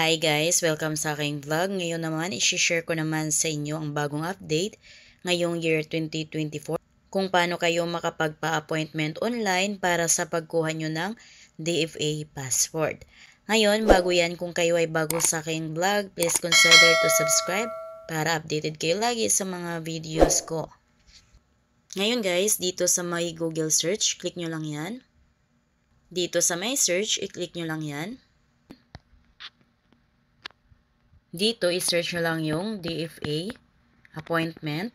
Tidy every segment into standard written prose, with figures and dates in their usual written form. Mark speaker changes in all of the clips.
Speaker 1: Hi guys! Welcome sa aking vlog. Ngayon naman, isi-share ko naman sa inyo ang bagong update ngayong year 2024 kung paano kayo makapagpa-appointment online para sa pagkuha nyo ng DFA passport. Ngayon, bago yan, kung kayo ay bago sa aking vlog, please consider to subscribe para updated kayo lagi sa mga videos ko. Ngayon guys, dito sa may Google search, click nyo lang yan. Dito sa may search, i-click nyo lang yan. Dito, i-search nyo lang yung DFA appointment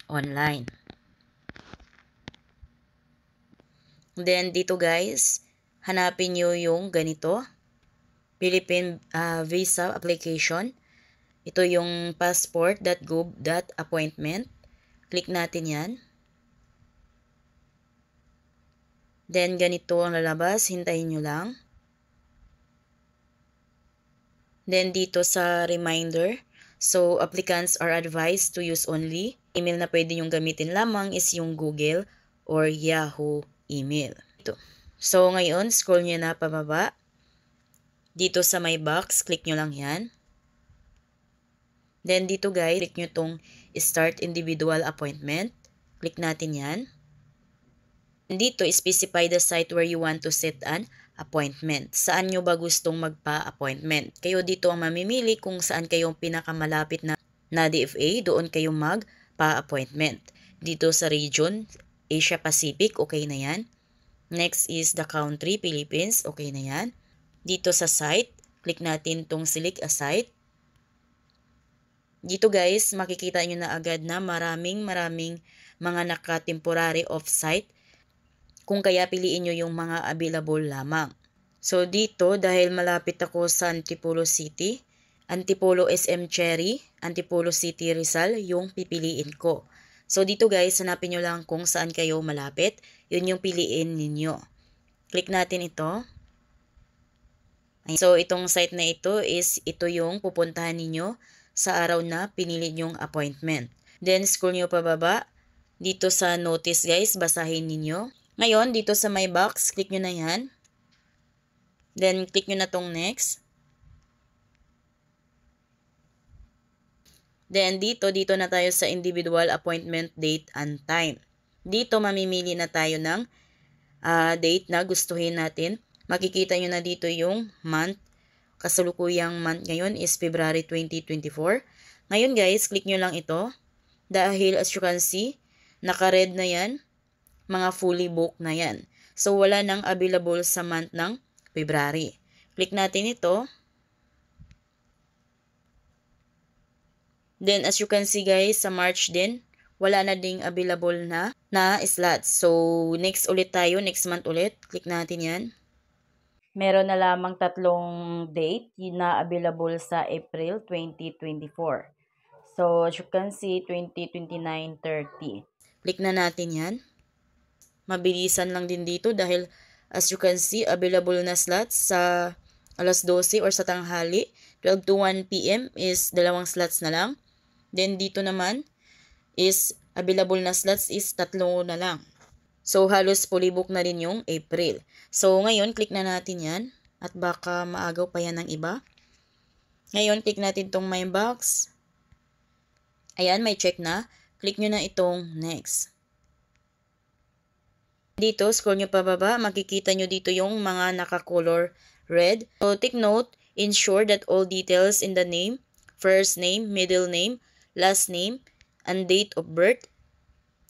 Speaker 1: online. Then, dito guys, hanapin nyo yung ganito. Philippine Visa Application. Ito yung passport.gov.appointment. Click natin yan. Then, ganito ang lalabas. Hintayin nyo lang. Then, dito sa reminder, so applicants are advised to use only. Email na pwede yung gamitin lamang is yung Google or Yahoo email. Ito. So, ngayon, scroll nyo na pababa. Dito sa my box, click nyo lang yan. Then, dito guys, click nyo tong Start Individual Appointment. Click natin yan. Dito, specify the site where you want to set an appointment. Saan nyo ba gustong magpa-appointment? Kayo dito ang mamimili kung saan kayong pinakamalapit na DFA, doon kayo magpa-appointment. Dito sa region, Asia Pacific, okay na yan. Next is the country, Philippines, okay na yan. Dito sa site, click natin tong select a site. Dito guys, makikita nyo na agad na maraming mga naka-temporary off-site. Kung kaya piliin nyo yung mga available lamang. So dito, dahil malapit ako sa Antipolo City, Antipolo SM Cherry, Antipolo City Rizal, yung pipiliin ko. So dito guys, hanapin nyo lang kung saan kayo malapit. Yun yung piliin ninyo. Click natin ito. So itong site na ito yung pupuntahan ninyo sa araw na pinili nyong appointment. Then scroll nyo pababa. Dito sa notice guys, basahin ninyo. Ngayon, dito sa my box, click nyo na yan. Then, click nyo na tong next. Then, dito na tayo sa individual appointment date and time. Dito, mamimili na tayo ng date na gustuhin natin. Makikita nyo na dito yung month. Kasalukuyang month ngayon is February 2024. Ngayon guys, click nyo lang ito. Dahil as you can see, naka-red na yan. Mga fully booked na yan. So, wala nang available sa month ng February. Click natin ito. Then, as you can see guys, sa March din, wala na ding available na slots. So, next ulit tayo, next month ulit. Click natin yan. Meron na lamang 3 date na available sa April 2024. So, as you can see, 20, 29, 30. Click na natin yan. Mabilisan lang din dito dahil as you can see, available na slots sa alas 12 or sa tanghali. 12 to 1 PM is 2 slots na lang. Then dito naman is available na slots is 3 na lang. So halos fully book na rin yung April. So ngayon, click na natin yan at baka maagaw pa yan ng iba. Ngayon, click natin tong my box. Ayan, may check na. Click nyo na itong next. Dito, scroll nyo pababa, makikita nyo dito yung mga naka-color red. So, take note, ensure that all details in the name, first name, middle name, last name, and date of birth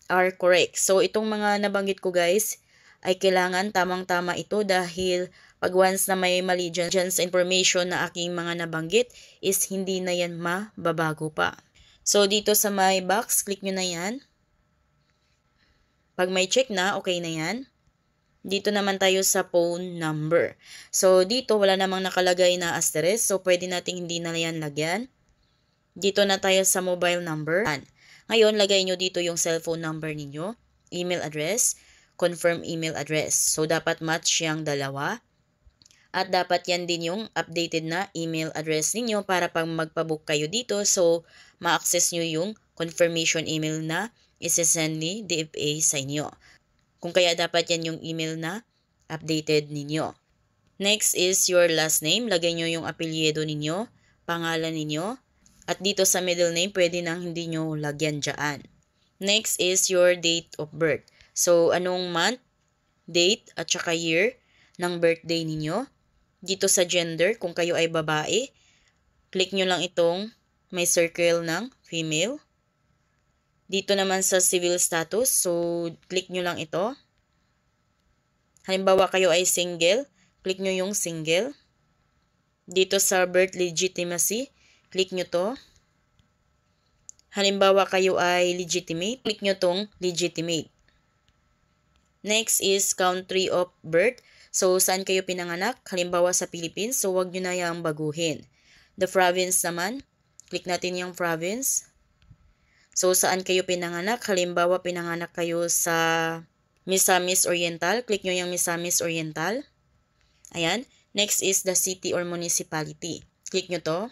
Speaker 1: are correct. So, itong mga nabanggit ko guys, ay kailangan tamang-tama ito dahil pag once na may mali dyan sa information na aking mga nabanggit is hindi na yan mababago pa. So, dito sa my box, click nyo na yan. Pag may check na, okay na yan. Dito naman tayo sa phone number. So, dito wala namang nakalagay na asterisk. So, pwede nating hindi na yan lagyan. Dito na tayo sa mobile number. Ngayon, lagay nyo dito yung cellphone number ninyo, email address, confirm email address. So, dapat match yung dalawa. At dapat yan din yung updated na email address ninyo para pag magpabook kayo dito, so, ma-access nyo yung confirmation email na isi-send ni DFA sa inyo. Kung kaya dapat yan yung email na updated ninyo. Next is your last name. Lagay nyo yung apelyido ninyo, pangalan ninyo. At dito sa middle name, pwede nang hindi nyo lagyan dyan. Next is your date of birth. So, anong month, date, at saka year ng birthday ninyo. Dito sa gender, kung kayo ay babae, click nyo lang itong may circle ng female. Dito naman sa civil status, so click nyo lang ito. Halimbawa kayo ay single, click nyo yung single. Dito sa birth legitimacy, click nyo to. Halimbawa kayo ay legitimate, click nyo tong legitimate. Next is country of birth. So, saan kayo pinanganak? Halimbawa sa Philippines, so wag nyo na yung baguhin. The province naman, click natin yung province. So, saan kayo pinanganak? Halimbawa, pinanganak kayo sa Misamis Oriental, click nyo yung Misamis Oriental. Ayan. Next is the city or municipality. Click nyo to.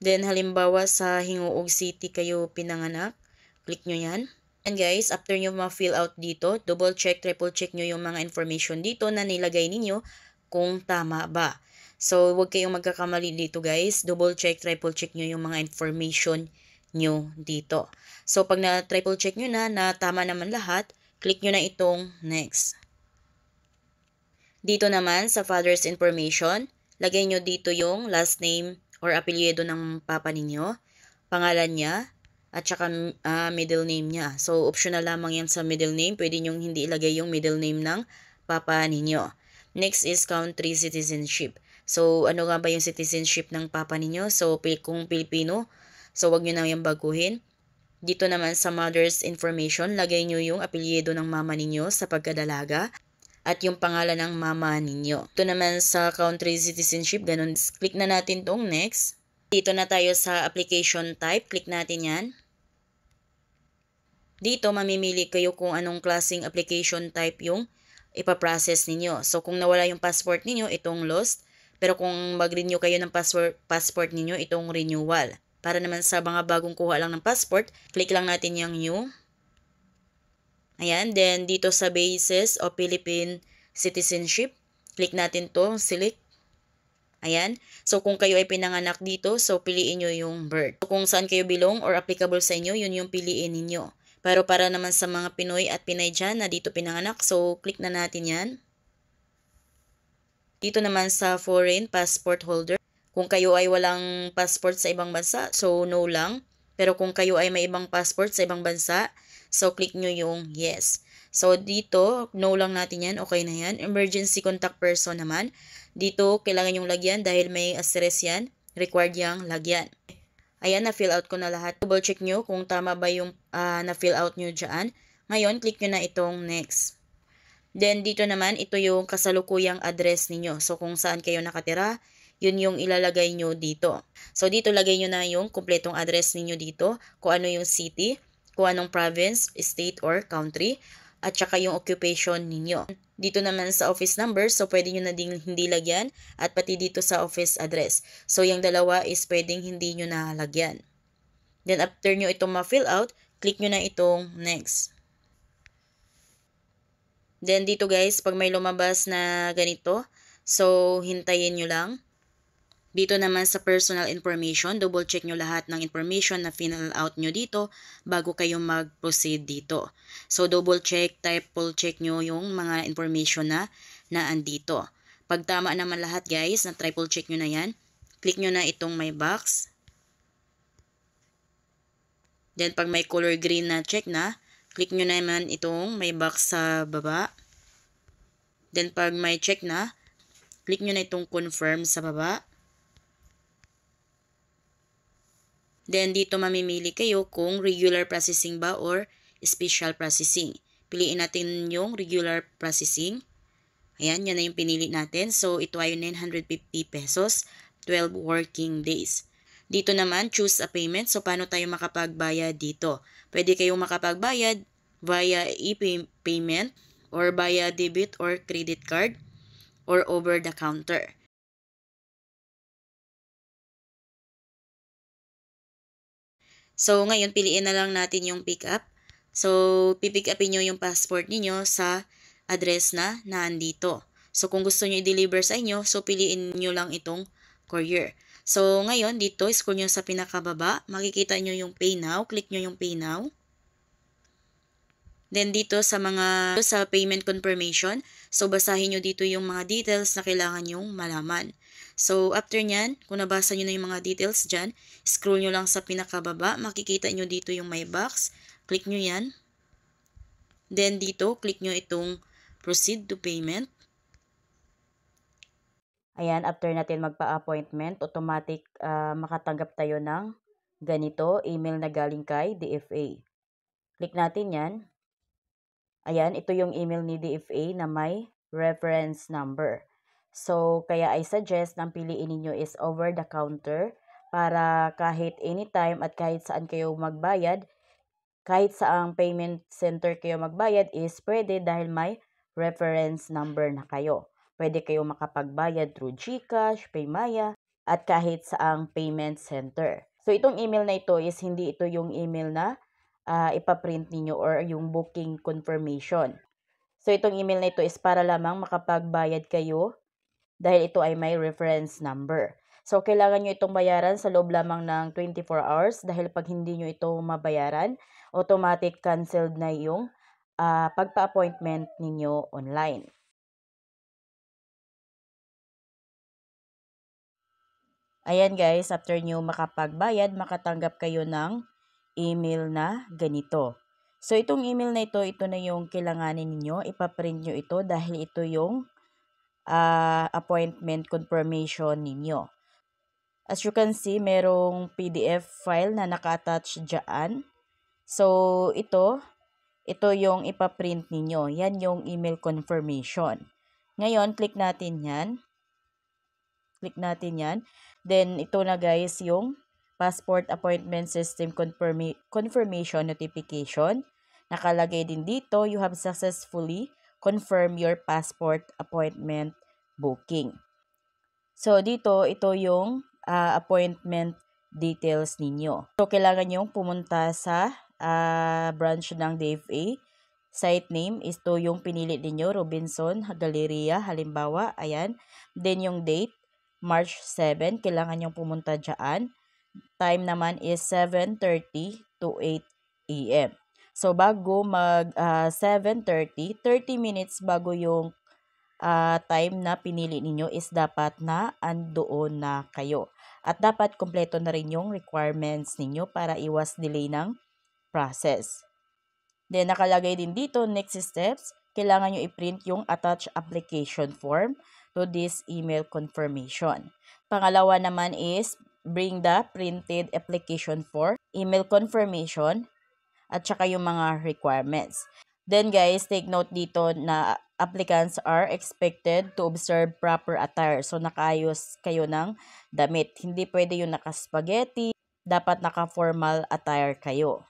Speaker 1: Then, halimbawa sa Hinguog City kayo pinanganak, click nyo yan. And guys, after nyo ma-fill out dito, double check, triple check nyo yung mga information dito na nilagay ninyo kung tama ba. So, huwag kayong magkakamali dito guys. Double check, triple check nyo yung mga information nyo dito. So, pag na-triple check nyo na tama naman lahat, click nyo na itong next. Dito naman sa father's information, lagay nyo dito yung last name or apelyido ng papa ninyo, pangalan niya, at saka middle name niya. So, optional lamang yan sa middle name. Pwede nyong hindi ilagay yung middle name ng papa ninyo. Next is country citizenship. So, ano nga ba yung citizenship ng papa ninyo? So, kung Pilipino, so wag nyo na yung baguhin. Dito naman sa mother's information, lagay nyo yung apelyido ng mama ninyo sa pagkadalaga at yung pangalan ng mama ninyo. Ito naman sa country citizenship, ganun. Click na natin tong next. Dito na tayo sa application type. Click natin yan. Dito, mamimili kayo kung anong klaseng application type yung ipaprocess ninyo. So, kung nawala yung passport ninyo, itong lost. Pero kung mag-renew kayo ng passport ninyo, itong renewal. Para naman sa mga bagong kuha lang ng passport, click lang natin yung new. Ayan. Then, dito sa basis of Philippine citizenship, click natin to, select. Ayan. So, kung kayo ay pinanganak dito, so piliin nyo yung birth. So, kung saan kayo belong or applicable sa inyo, yun yung piliin ninyo. Pero para naman sa mga Pinoy at Pinay dyan na dito pinanganak, so click na natin yan. Dito naman sa foreign passport holder, kung kayo ay walang passport sa ibang bansa, so no lang. Pero kung kayo ay may ibang passport sa ibang bansa, so click nyo yung yes. So dito, no lang natin yan, okay na yan. Emergency contact person naman, dito kailangan yung lagyan dahil may asterisk yan, required yung lagyan. Ayan, na-fill out ko na lahat. Double check nyo kung tama ba yung na-fill out nyo dyan. Ngayon, click nyo na itong next. Then, dito naman, ito yung kasalukuyang address ninyo. So, kung saan kayo nakatira, yun yung ilalagay nyo dito. So, dito lagay nyo na yung kumpletong address ninyo dito. Kung ano yung city, kung anong province, state, or country. At saka yung occupation ninyo. Dito naman sa office number, so pwede nyo na ding hindi lagyan at pati dito sa office address. So yung dalawa is pwedeng hindi nyo na lagyan. Then after nyo itong ma-fill out, click nyo na itong next. Then dito guys, pag may lumabas na ganito, so hintayin nyo lang. Dito naman sa personal information, double check nyo lahat ng information na fill out nyo dito bago kayo mag-proceed dito. So double check, triple check nyo yung mga information na andito. Pag tama naman lahat guys, na triple check nyo na yan, click nyo na itong may box. Then pag may color green na check na, click nyo naman itong may box sa baba. Then pag may check na, click nyo na itong confirm sa baba. Then, dito mamimili kayo kung regular processing ba or special processing. Piliin natin yung regular processing. Ayan, yan na yung pinili natin. So, ito ay 950 pesos, 12 working days. Dito naman, choose a payment. So, paano tayo makapagbayad dito? Pwede kayong makapagbayad via e-payment or via debit or credit card or over the counter. So, ngayon, piliin na lang natin yung pick up. So, pipick upin nyo yung passport niyo sa address na naandito. So, kung gusto nyo i-deliver sa inyo, so piliin nyo lang itong courier. So, ngayon, dito, scroll nyo sa pinakababa. Makikita nyo yung Pay Now. Click nyo yung Pay Now. Then, dito sa payment confirmation, so basahin nyo dito yung mga details na kailangan nyong malaman. So, after nyan, kung nabasa nyo na yung mga details dyan, scroll nyo lang sa pinakababa. Makikita nyo dito yung My Box. Click nyo yan. Then, dito, click nyo itong Proceed to Payment. Ayan, after natin magpa-appointment, automatic makatanggap tayo ng ganito, email na galing kay DFA. Click natin yan. Ayan, ito yung email ni DFA na may reference number. So, kaya I suggest na piliin ninyo is over the counter para kahit anytime at kahit saan kayo magbayad, kahit saang payment center kayo magbayad is pwede dahil may reference number na kayo. Pwede kayo makapagbayad through GCash, Paymaya, at kahit saang payment center. So, itong email na ito is hindi ito yung email na ipaprint ninyo or yung booking confirmation. So, itong email na ito is para lamang makapagbayad kayo dahil ito ay may reference number. So, kailangan nyo itong bayaran sa loob lamang ng 24 hours dahil pag hindi nyo ito mabayaran, automatic canceled na yung pagpa-appointment ninyo online. Ayan guys, after nyo makapagbayad, makatanggap kayo ng email na ganito. So, itong email na ito na yung kailanganin ninyo. Ipaprint nyo ito dahil ito yung appointment confirmation ninyo. As you can see, merong PDF file na naka-attach dyan. So, ito yung ipaprint ninyo. Yan yung email confirmation. Ngayon, click natin yan. Click natin yan. Then, ito na guys yung Passport Appointment System Confirmation Notification. Nakalagay din dito, you have successfully confirmed your passport appointment booking. So, dito, ito yung appointment details ninyo. So, kailangan nyo pumunta sa branch ng DFA. Site name is to yung pinili ninyo, Robinson Galleria, halimbawa, ayan. Then, yung date, March 7, kailangan nyo pumunta dyan. Time naman is 7:30 to 8 a.m. So, bago mag 7:30, 30 minutes bago yung time na pinili ninyo is dapat na andoon na kayo. At dapat kompleto na rin yung requirements ninyo para iwas delay ng process. Then, nakalagay din dito, next steps, kailangan nyo i-print yung attached application form to this email confirmation. Pangalawa naman is, bring the printed application form, email confirmation, at saka yung mga requirements. Then guys, take note dito na applicants are expected to observe proper attire. So, nakaayos kayo ng damit. Hindi pwede yung naka-spaghetti. Dapat naka-formal attire kayo.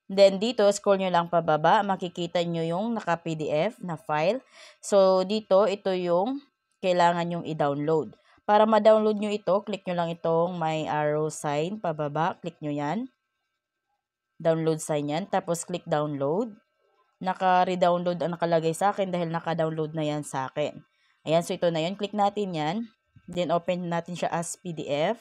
Speaker 1: Then, dito, scroll nyo lang pababa. Makikita nyo yung naka-PDF na file. So, dito, ito yung kailangan yung i-download. Para ma-download nyo ito, click nyo lang itong may arrow sign pababa. Click nyo yan. Download sign yan. Tapos, click download. Naka-redownload ang nakalagay sa akin dahil naka-download na yan sa akin. Ayan, so ito na yun. Click natin yan. Then, open natin siya as PDF.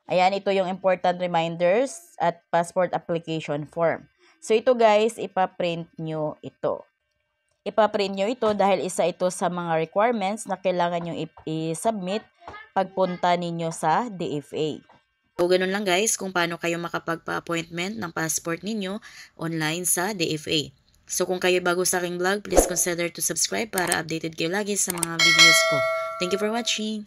Speaker 1: Ayan, ito yung important reminders at passport application form. So, ito guys, ipaprint nyo ito. Ipaprint nyo ito dahil isa ito sa mga requirements na kailangan nyo i-submit pagpunta ninyo sa DFA. So, ganun lang guys kung paano kayo makapagpa-appointment ng passport ninyo online sa DFA. So, kung kayo bago sa aking vlog, please consider to subscribe para updated kayo lagi sa mga videos ko. Thank you for watching!